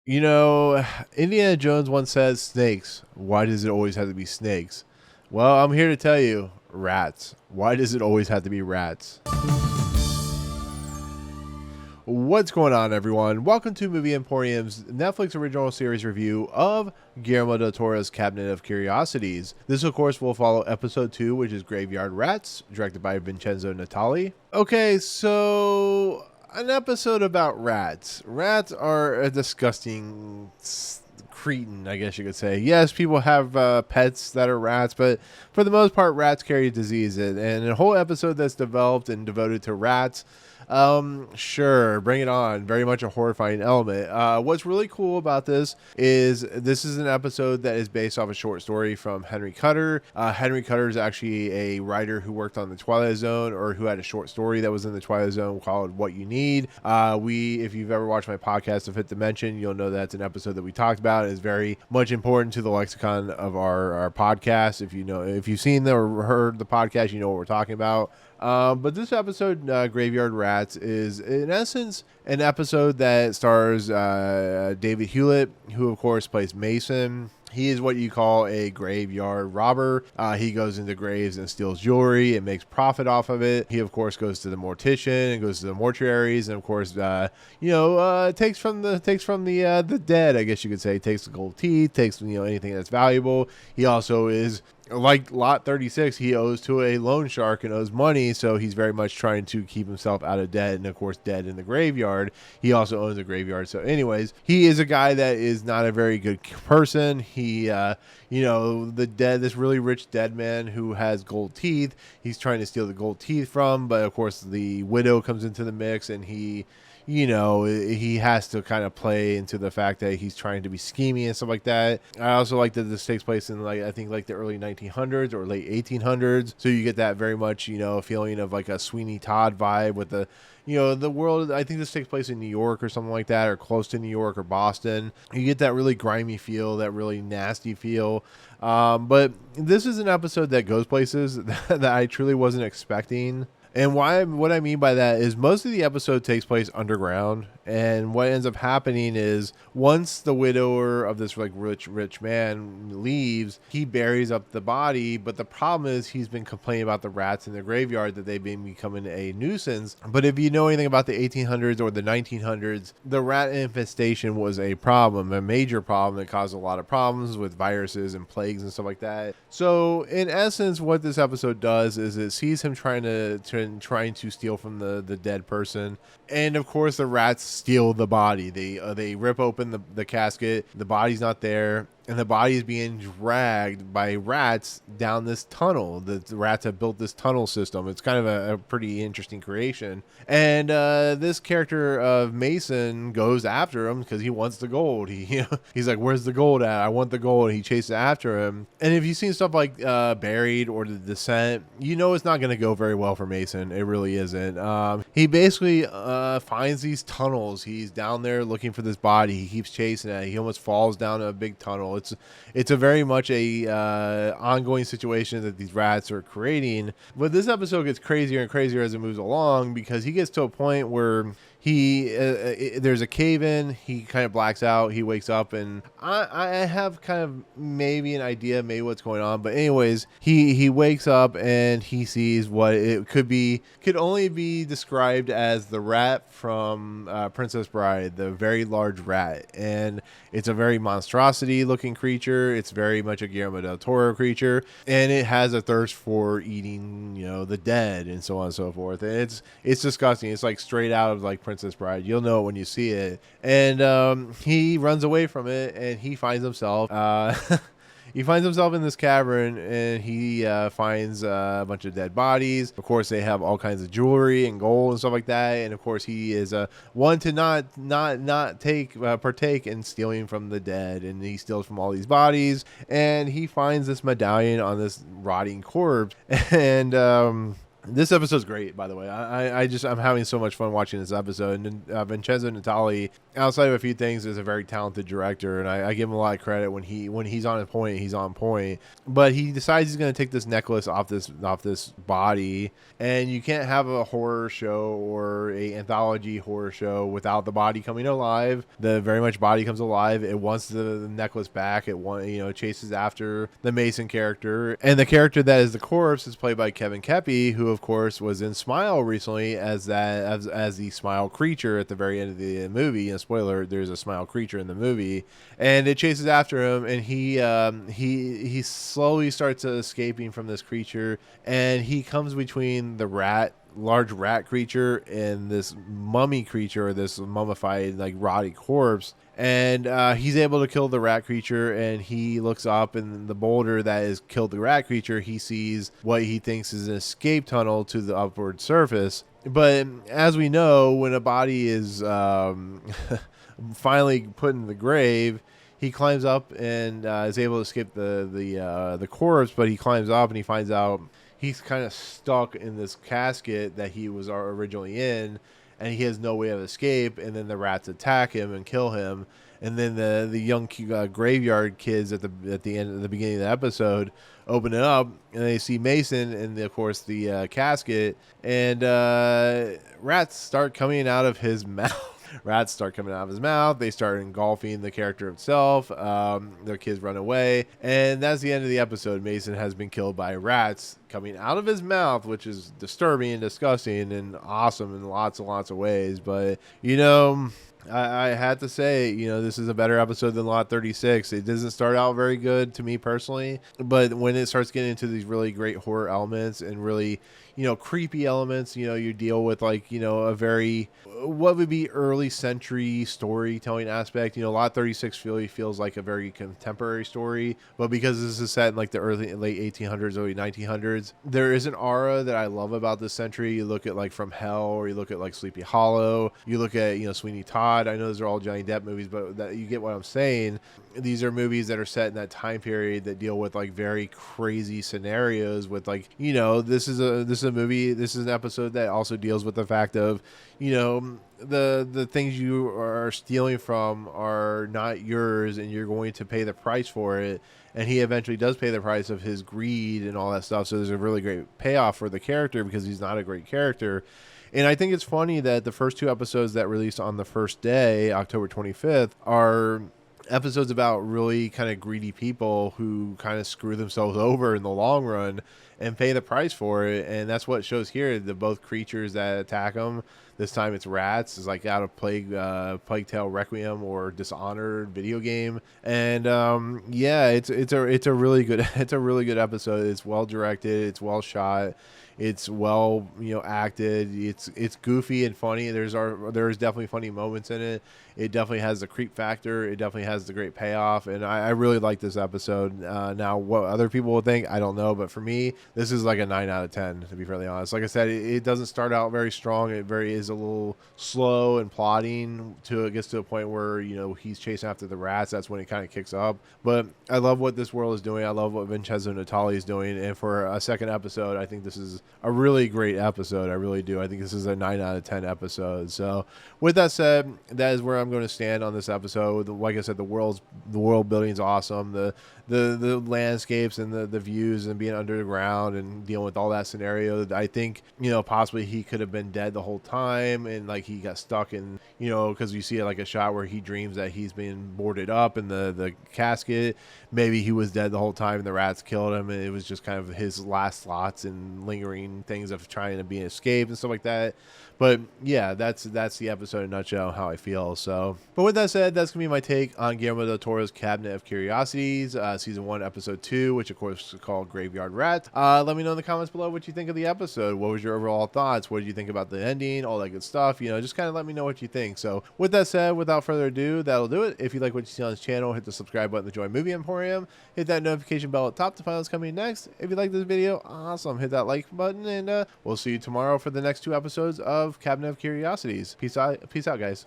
You know, Indiana Jones once says, snakes. Why does it always have to be snakes? Well, I'm here to tell you, rats. Why does it always have to be rats? What's going on, everyone? Welcome to Movie Emporium's Netflix original series review of Guillermo del Toro's Cabinet of Curiosities. This, of course, will follow episode 2, which is Graveyard Rats, directed by Vincenzo Natali. Okay, so an episode about rats. Rats are a disgusting cretin, I guess you could say. Yes, people have pets that are rats, but for the most part, rats carry diseases. And a whole episode that's developed and devoted to rats. Sure, bring it on. Very much a horrifying element. What's really cool about this is an episode that is based off a short story from Henry Cutter. Henry Cutter is actually a writer who worked on the Twilight Zone, or who had a short story that was in the Twilight Zone called What You Need. If you've ever watched my podcast of Fifth Dimension, you'll know that's an episode that we talked about. It's very much important to the lexicon of our podcast. If you've seen or heard the podcast, you know what we're talking about. But this episode, Graveyard Rats, is in essence an episode that stars David Hewlett, who of course plays Mason. He is what you call a graveyard robber. He goes into graves and steals jewelry and makes profit off of it. He, of course, goes to the mortician and goes to the mortuaries, and of course, takes from the dead. I guess you could say, takes the gold teeth, takes anything that's valuable. He also is, like Lot 36, he owes to a loan shark and owes money, so he's very much trying to keep himself out of debt, and of course dead in the graveyard. He also owns a graveyard. So anyways, he is a guy that is not a very good person. This really rich dead man who has gold teeth, he's trying to steal the gold teeth from, but of course the widow comes into the mix, and he has to kind of play into the fact that he's trying to be scheming and stuff like that. I also like that this takes place in I think the early 1900s or late 1800s. So you get that very much, feeling of like a Sweeney Todd vibe with the world. I think this takes place in New York or something like that, or close to New York or Boston. You get that really grimy feel, that really nasty feel. But this is an episode that goes places that I truly wasn't expecting. And what I mean by that is most of the episode takes place underground, and what ends up happening is once the widower of this rich man leaves, he buries up the body. But the problem is he's been complaining about the rats in the graveyard, that they've been becoming a nuisance. But if you know anything about the 1800s or the 1900s, the rat infestation was a problem, a major problem that caused a lot of problems with viruses and plagues and stuff like that. So in essence, what this episode does is it sees him trying to steal from the dead person, and of course the rats steal the body. They rip open the casket. The body's not there, and the body is being dragged by rats down this tunnel. The rats have built this tunnel system. It's kind of a pretty interesting creation. And this character of Mason goes after him because he wants the gold. He's like, "Where's the gold at? I want the gold." And he chases after him. And if you've seen stuff like Buried or The Descent, it's not going to go very well for Mason. It really isn't. He basically finds these tunnels. He's down there looking for this body. He keeps chasing it. He almost falls down a big tunnel. It's a very much a ongoing situation that these rats are creating. But this episode gets crazier and crazier as it moves along, because he gets to a point where there's a cave in. He kind of blacks out. He wakes up, and I have kind of maybe an idea maybe what's going on. But anyways, he wakes up and he sees what it could only be described as the rat from Princess Bride, the very large rat. And it's a very monstrosity looking creature. It's very much a Guillermo del Toro creature, and it has a thirst for eating the dead and so on and so forth. And it's disgusting. It's like straight out of like Princess Bride. You'll know it when you see it. And he runs away from it, and he finds himself he finds himself in this cavern, and he finds a bunch of dead bodies. Of course, they have all kinds of jewelry and gold and stuff like that. And of course, he is one to not partake in stealing from the dead, and he steals from all these bodies. And he finds this medallion on this rotting corpse, and This episode's great, by the way. I'm having so much fun watching this episode. And Vincenzo Natali, outside of a few things, is a very talented director, and I give him a lot of credit when he's on point. He's on point. But he decides he's going to take this necklace off this body, and you can't have a horror show or a anthology horror show without the body coming alive. The very much body comes alive. It wants the necklace back. It chases after the Mason character, and the character that is the corpse is played by Keppy, who of course was in Smile recently as the Smile creature at the very end of the movie. And spoiler, there's a Smile creature in the movie, and it chases after him, and he slowly starts escaping from this creature, and he comes between the large rat creature and this mummy creature, or this mummified like rotty corpse. And he's able to kill the rat creature, and he looks up, and the boulder that has killed the rat creature, he sees what he thinks is an escape tunnel to the upward surface. But as we know, when a body is finally put in the grave, he climbs up and is able to escape the corpse. But he climbs up and he finds out he's kind of stuck in this casket that he was originally in, and he has no way of escape. And then the rats attack him and kill him. And then the young graveyard kids at the beginning of the episode open it up, and they see Mason and of course the casket, and rats start coming out of his mouth. Rats start coming out of his mouth. They start engulfing the character himself. The kids run away, and that's the end of the episode. Mason has been killed by rats coming out of his mouth, which is disturbing and disgusting and awesome in lots and lots of ways. But I had to say, this is a better episode than Lot 36. It doesn't start out very good to me personally, but when it starts getting into these really great horror elements and really, creepy elements, you deal with a very, what would be early century storytelling aspect. Lot 36 really feels like a very contemporary story, but because this is set in like the late 1800s, early 1900s, there is an aura that I love about this century. You look at like From Hell, or you look at like Sleepy Hollow, you look at, Sweeney Todd. I know those are all Johnny Depp movies, but you get what I'm saying. These are movies that are set in that time period that deal with like very crazy scenarios with this is a movie, this is an episode that also deals with the fact of, the things you are stealing from are not yours, and you're going to pay the price for it. And he eventually does pay the price of his greed and all that stuff. So there's a really great payoff for the character, because he's not a great character. And I think it's funny that the first two episodes that released on the first day, October 25th, are episodes about really kind of greedy people who kind of screw themselves over in the long run and pay the price for it. And that's what it shows here. The both creatures that attack them, this time it's rats, is like out of Plague Tale Requiem or Dishonored video game. And it's a really good episode. It's well directed, it's well shot, it's well acted, it's goofy and funny. There's definitely funny moments in it. It definitely has the creep factor. It definitely has the great payoff, and I really like this episode. Now, what other people will think, I don't know, but for me, this is like a 9 out of 10, to be fairly honest. Like I said, it doesn't start out very strong. It is a little slow and plodding till it gets to a point where he's chasing after the rats. That's when it kind of kicks up. But I love what this world is doing. I love what Vincenzo Natali is doing, and for a second episode, I think this is a really great episode. I really do. I think this is a 9 out of 10 episode. So with that said, that is where I'm going to stand on this episode. Like I said, the world building is awesome. The landscapes and the views and being underground and dealing with all that scenario. I think possibly he could have been dead the whole time, and like he got stuck in because you see like a shot where he dreams that he's being boarded up in the casket. Maybe he was dead the whole time and the rats killed him, and it was just kind of his last thoughts and lingering things of trying to be escaped and stuff like that. But yeah, that's the episode in a nutshell, how I feel. So, but with that said, that's gonna be my take on Guillermo del Toro's Cabinet of Curiosities, season 1, episode 2, which of course is called Graveyard Rat. Let me know in the comments below what you think of the episode. What was your overall thoughts? What did you think about the ending? All that good stuff. Just kind of let me know what you think. So, with that said, without further ado, that'll do it. If you like what you see on this channel, hit the subscribe button to join Movie Emporium. Hit that notification bell at top to find what's coming next. If you like this video, awesome. Hit that like button, and we'll see you tomorrow for the next 2 episodes of Cabinet of Curiosities. Peace out, guys.